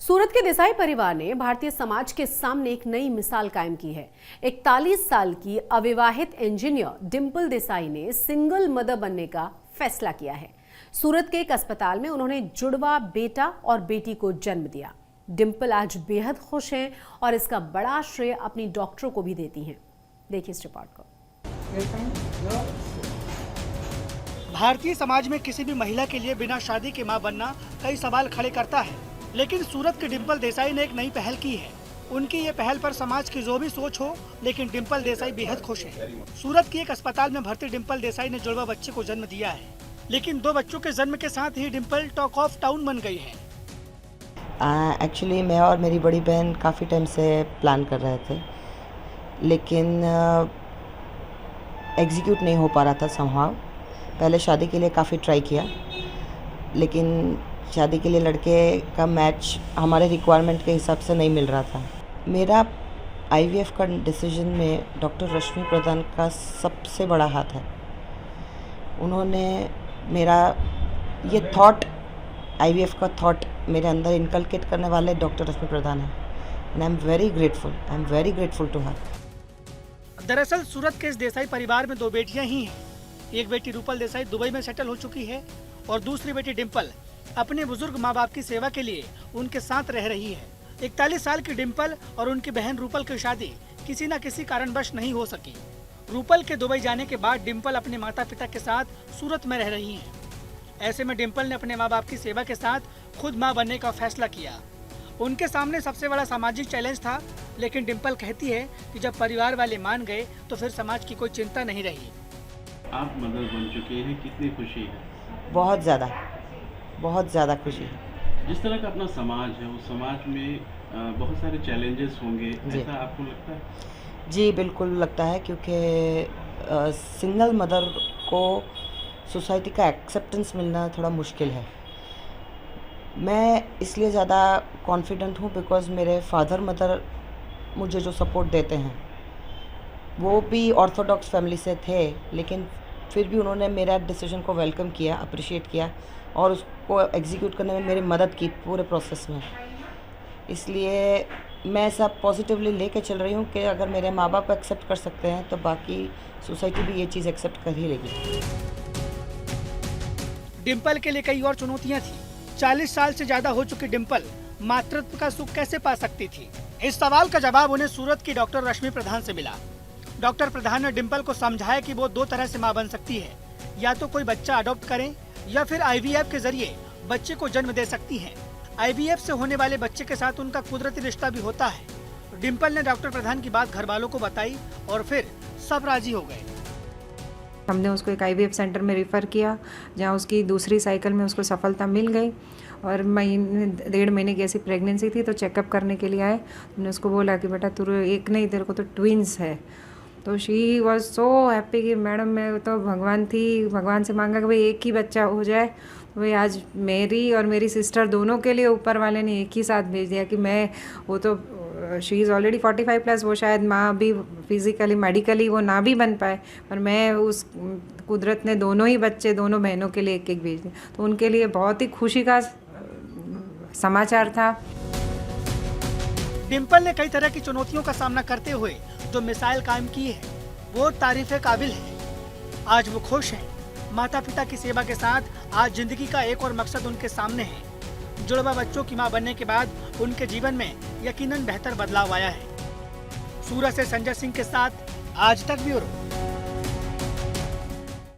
सूरत के देसाई परिवार ने भारतीय समाज के सामने एक नई मिसाल कायम की है। 41 साल की अविवाहित इंजीनियर डिंपल देसाई ने सिंगल मदर बनने का फैसला किया है। सूरत के एक अस्पताल में उन्होंने जुड़वा बेटा और बेटी को जन्म दिया। डिंपल आज बेहद खुश हैं और इसका बड़ा श्रेय अपनी डॉक्टरों को भी देती हैं। देखिए इस रिपोर्ट को। भारतीय समाज में किसी भी महिला के लिए बिना शादी के मां बनना कई सवाल खड़े करता है, लेकिन सूरत के डिंपल देसाई ने एक नई पहल की है। उनकी ये पहल पर समाज की जो भी सोच हो, लेकिन डिंपल देसाई बेहद खुश है। सूरत की एक अस्पताल में भर्ती डिंपल देसाई ने जुड़वा बच्चे को जन्म दिया है, लेकिन 2 बच्चों के जन्म के साथ ही डिंपल टॉक ऑफ टाउन बन गई है। एक्चुअली मैं और मेरी बड़ी बहन काफ़ी टाइम से प्लान कर रहे थे, लेकिन एग्जीक्यूट नहीं हो पा रहा था समहाउ। पहले शादी के लिए काफ़ी ट्राई किया, लेकिन शादी के लिए लड़के का मैच हमारे रिक्वायरमेंट के हिसाब से नहीं मिल रहा था। मेरा आईवीएफ का डिसीजन में डॉक्टर रश्मि प्रधान का सबसे बड़ा हाथ है। उन्होंने मेरा ये थॉट, आईवीएफ का थॉट मेरे अंदर इनकलकेट करने वाले डॉक्टर रश्मि प्रधान है। And I am very grateful to her. दरअसल सूरत के इस देसाई परिवार में 2 बेटियां ही हैं। एक बेटी रूपल देसाई दुबई में सेटल हो चुकी है और दूसरी बेटी डिंपल अपने बुजुर्ग माँ बाप की सेवा के लिए उनके साथ रह रही है। 41 साल की डिंपल और उनकी बहन रूपल की शादी किसी न किसी कारणवश नहीं हो सकी। रूपल के दुबई जाने के बाद डिंपल अपने माता पिता के साथ सूरत में रह रही हैं। ऐसे में डिंपल ने अपने माँ बाप की सेवा के साथ खुद माँ बनने का फैसला किया। उनके सामने सबसे बड़ा सामाजिक चैलेंज था, लेकिन डिंपल कहती है कि जब परिवार वाले मान गए तो फिर समाज की कोई चिंता नहीं रही। आप मदर बन चुके हैं, कितनी खुशी है? बहुत ज़्यादा खुशी है। जिस तरह का अपना समाज है, उस समाज में बहुत सारे चैलेंजेस होंगे, ऐसा आपको लगता है? जी बिल्कुल लगता है, क्योंकि सिंगल मदर को सोसाइटी का एक्सेप्टेंस मिलना थोड़ा मुश्किल है। मैं इसलिए ज़्यादा कॉन्फिडेंट हूँ बिकॉज़ मेरे फादर मदर मुझे जो सपोर्ट देते हैं, वो भी ऑर्थोडॉक्स फैमिली से थे, लेकिन फिर भी उन्होंने मेरा डिसीजन को वेलकम किया, अप्रिशिएट किया और उसको एग्जीक्यूट करने में मेरी मदद की पूरे प्रोसेस में। इसलिए मैं सब पॉजिटिवली लेके चल रही हूँ कि अगर मेरे माँ बाप एक्सेप्ट कर सकते हैं तो बाकी सोसाइटी भी ये चीज़ एक्सेप्ट कर ही लेगी। डिंपल के लिए कई और चुनौतियाँ थी। 40 साल से ज्यादा हो चुकी डिंपल मातृत्व का सुख कैसे पा सकती थी? इस सवाल का जवाब उन्हें सूरत की डॉक्टर रश्मि प्रधान से मिला। डॉक्टर प्रधान ने डिंपल को समझाया कि वो 2 तरह से मां बन सकती है, या तो कोई बच्चा अडॉप्ट करें या फिर आईवीएफ के जरिए बच्चे को जन्म दे सकती हैं। आईवीएफ से होने वाले बच्चे के साथ उनका कुदरती रिश्ता भी होता है। डिंपल ने डॉक्टर प्रधान की बात घर वालों को बताई और फिर सब राजी हो गए। हमने उसको एक आईवीएफ सेंटर में रेफ़र किया, जहाँ उसकी दूसरी साइकिल में उसको सफलता मिल गई और 1.5 महीने की ऐसी प्रेगनेंसी थी, तो चेकअप करने के लिए आए। हमने उसको बोला कि बेटा तू एक नहीं, तेरे को तो ट्विंस है। तो शी वॉज सो हैप्पी कि मैडम मैं तो भगवान से मांगा कि भाई एक ही बच्चा हो जाए। तो भाई आज मेरी और मेरी सिस्टर दोनों के लिए ऊपर वाले ने एक ही साथ भेज दिया कि मैं वो तो शी इज़ ऑलरेडी 45+, वो शायद माँ भी फिज़िकली मेडिकली वो ना भी बन पाए, पर मैं उस कुदरत ने दोनों ही बच्चे दोनों बहनों के लिए एक भेज दिया। तो उनके लिए बहुत ही खुशी का समाचार था। डिंपल ने कई तरह की चुनौतियों का सामना करते हुए जो मिसाइल कायम की है, वो तारीफ़े काबिल है। आज वो खुश हैं। माता पिता की सेवा के साथ आज जिंदगी का एक और मकसद उनके सामने है। जुड़वा बच्चों की मां बनने के बाद उनके जीवन में यकीनन बेहतर बदलाव आया है। सूरत से संजय सिंह के साथ आज तक ब्यूरो।